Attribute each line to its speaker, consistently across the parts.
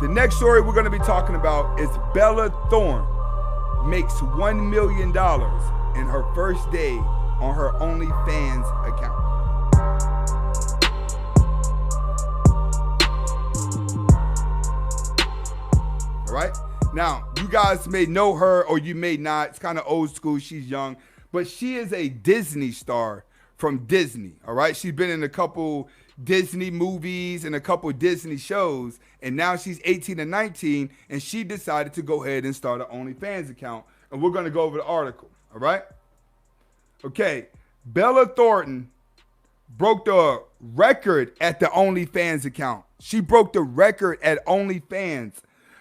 Speaker 1: The next story we're going to be talking about is Bella Thorne makes $1 million in her first day on her OnlyFans account. All right. Now, you guys may know her or you may not. It's kind of old school. She's young. But she is a Disney star from Disney. All right. She's been in a couple Disney movies and a couple Disney shows. And now she's 18 and 19. And she decided to go ahead and start an OnlyFans account. And we're going to go over the article. All right. Okay. Bella Thorne broke the record at the OnlyFans account. She broke the record at OnlyFans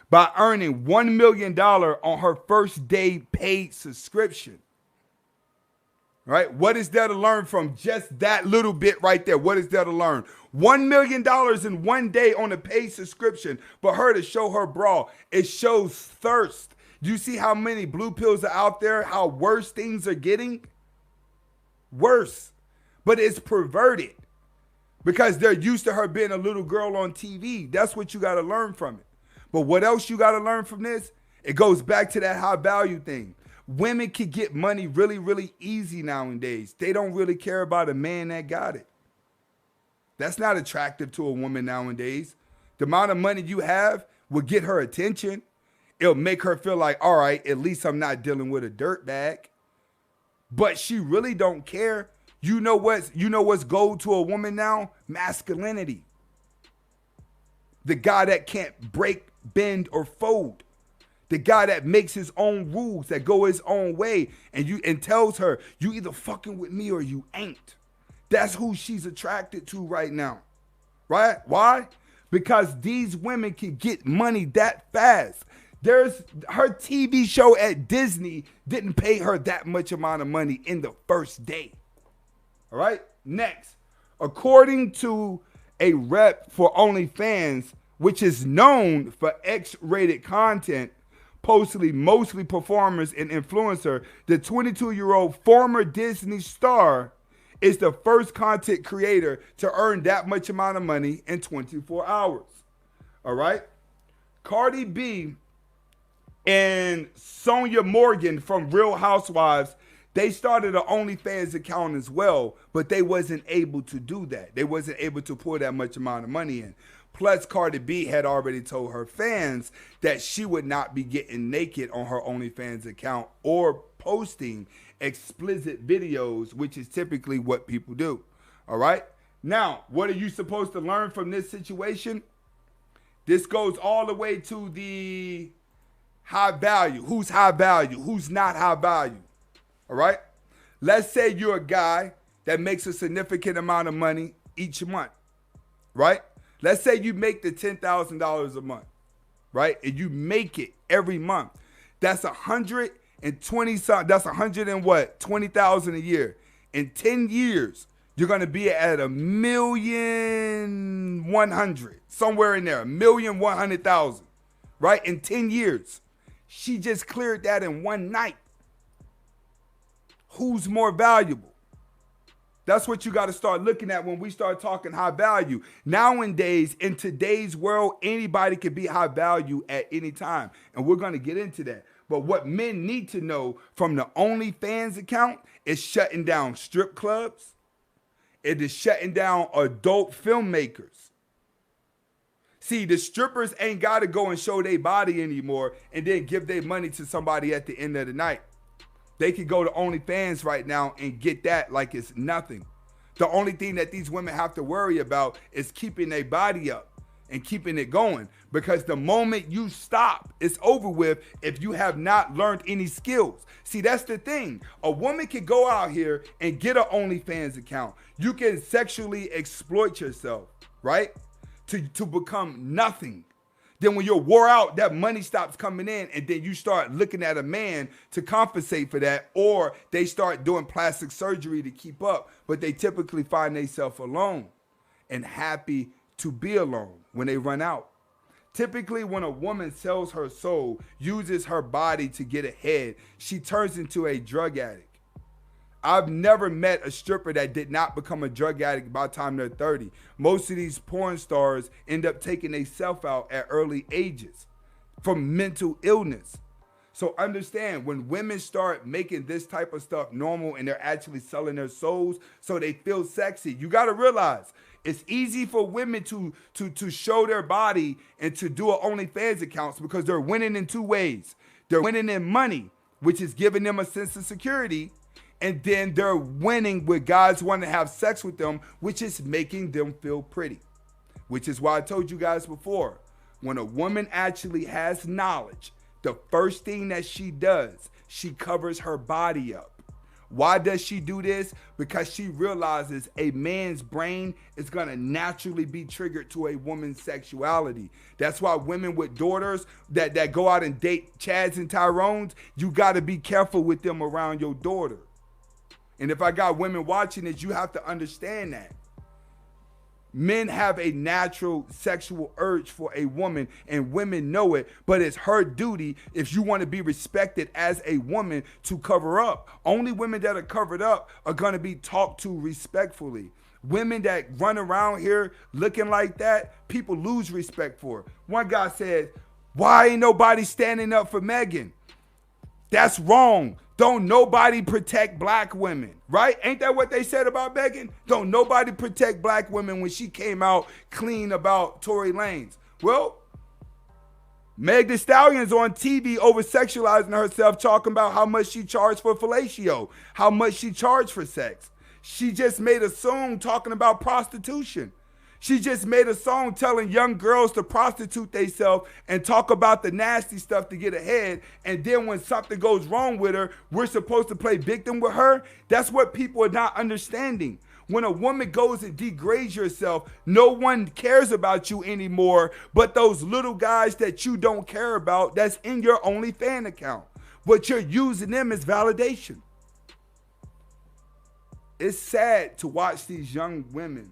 Speaker 1: by earning $1 million on her first day paid subscription. Right? What is there to learn from just that little bit right there? What is there to learn? $1 million in one day on a paid subscription for her to show her bra. It shows thirst. You see how many blue pills are out there? How worse things are getting? Worse. But it's perverted because they're used to her being a little girl on TV. That's what you got to learn from it. But what else you got to learn from this? It goes back to that high value thing. Women can get money really, really easy nowadays. They don't really care about a man that got it. That's not attractive to a woman nowadays. The amount of money you have will get her attention. It'll make her feel like, all right, at least I'm not dealing with a dirtbag. But she really don't care. You know what's gold to a woman now? Masculinity. The guy that can't break, bend, or fold. The guy that makes his own rules, that go his own way, and tells her, you either fucking with me or you ain't. That's who she's attracted to right now. Right? Why? Because these women can get money that fast. Her TV show at Disney didn't pay her that much amount of money in the first day. All right? Next, according to a rep for OnlyFans, which is known for X-rated content, mostly performers and influencer, the 22-year-old former Disney star is the first content creator to earn that much amount of money in 24 hours. All right? Cardi B and Sonia Morgan from Real Housewives, they started an OnlyFans account as well, but they wasn't able to do that. They wasn't able to pour that much amount of money in. Plus, Cardi B had already told her fans that she would not be getting naked on her OnlyFans account or posting explicit videos, which is typically what people do. All right? Now, what are you supposed to learn from this situation? This goes all the way to the high value. Who's high value? Who's not high value? All right? Let's say you're a guy that makes a significant amount of money each month. Right? Let's say you make the $10,000 a month, right? And you make it every month. That's 120 something. That's 20,000 a year. In 10 years, you're going to be at 1,100,000, somewhere in there, 1,100,000, right? In 10 years. She just cleared that in one night. Who's more valuable? That's what you got to start looking at when we start talking high value. Nowadays, in today's world, anybody can be high value at any time. And we're going to get into that. But what men need to know from the OnlyFans account is shutting down strip clubs. It is shutting down adult filmmakers. See, the strippers ain't got to go and show their body anymore and then give their money to somebody at the end of the night. They could go to OnlyFans right now and get that like it's nothing. The only thing that these women have to worry about is keeping their body up and keeping it going. Because the moment you stop, it's over with if you have not learned any skills. See, that's the thing. A woman can go out here and get an OnlyFans account. You can sexually exploit yourself, right? To become nothing. Then when you're wore out, that money stops coming in, and then you start looking at a man to compensate for that, or they start doing plastic surgery to keep up, but they typically find themselves alone and happy to be alone when they run out. Typically, when a woman sells her soul, uses her body to get ahead, she turns into a drug addict. I've never met a stripper that did not become a drug addict by the time they're 30. Most of these porn stars end up taking themselves out at early ages from mental illness. So understand, when women start making this type of stuff normal and they're actually selling their souls so they feel sexy, you got to realize it's easy for women to show their body and to do an OnlyFans account because they're winning in two ways. They're winning in money, which is giving them a sense of security, and then they're winning with guys wanting to have sex with them, which is making them feel pretty. Which is why I told you guys before, when a woman actually has knowledge, the first thing that she does, she covers her body up. Why does she do this? Because she realizes a man's brain is going to naturally be triggered to a woman's sexuality. That's why women with daughters that go out and date Chads and Tyrones, you got to be careful with them around your daughter. And if I got women watching this, you have to understand that. Men have a natural sexual urge for a woman, and women know it, but it's her duty, if you want to be respected as a woman, to cover up. Only women that are covered up are going to be talked to respectfully. Women that run around here looking like that, people lose respect for. One guy said, "Why ain't nobody standing up for Megan?" That's wrong. Don't nobody protect black women, right? Ain't that what they said about Megan? Don't nobody protect black women when she came out clean about Tory Lanez. Well, Meg Thee Stallion's on TV over-sexualizing herself, talking about how much she charged for fellatio, how much she charged for sex. She just made a song talking about prostitution. She just made a song telling young girls to prostitute themselves and talk about the nasty stuff to get ahead. And then when something goes wrong with her, we're supposed to play victim with her. That's what people are not understanding. When a woman goes and degrades yourself, no one cares about you anymore but those little guys that you don't care about that's in your OnlyFans account. But you're using them as validation. It's sad to watch these young women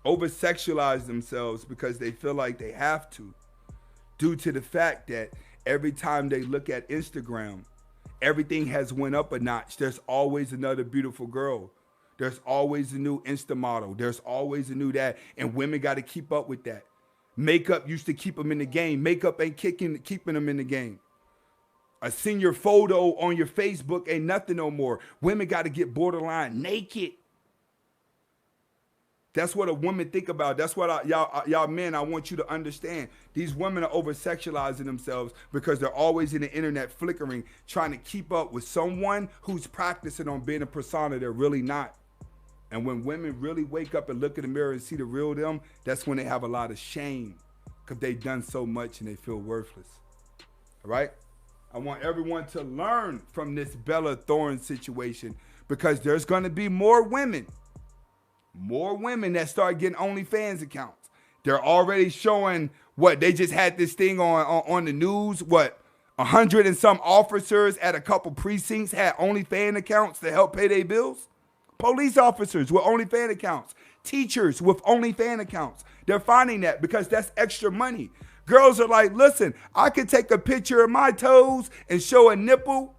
Speaker 1: over-sexualize themselves because they feel like they have to, due to the fact that every time they look at Instagram, everything has went up a notch. There's always another beautiful girl. There's always a new Insta model. There's always a new that, and women got to keep up with that. Makeup used to keep them in the game. Makeup ain't keeping them in the game. A senior photo on your Facebook ain't nothing no more. Women got to get borderline naked. That's what a woman think about. That's what y'all men, I want you to understand. These women are over-sexualizing themselves because they're always in the internet flickering, trying to keep up with someone who's practicing on being a persona they're really not. And when women really wake up and look in the mirror and see the real them, that's when they have a lot of shame because they've done so much and they feel worthless. All right? I want everyone to learn from this Bella Thorne situation because there's going to be more women that start getting OnlyFans accounts. They're already showing what they just had this thing on the news. 100 and some officers at a couple precincts had OnlyFans accounts to help pay their bills. Police officers with OnlyFans accounts. Teachers with OnlyFans accounts. They're finding that because that's extra money. Girls are like, listen, I could take a picture of my toes and show a nipple,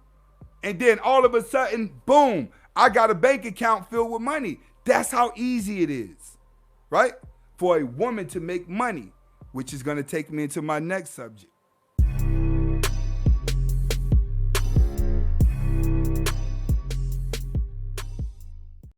Speaker 1: and then all of a sudden, boom, I got a bank account filled with money. That's how easy it is, right? For a woman to make money, which is going to take me into my next subject.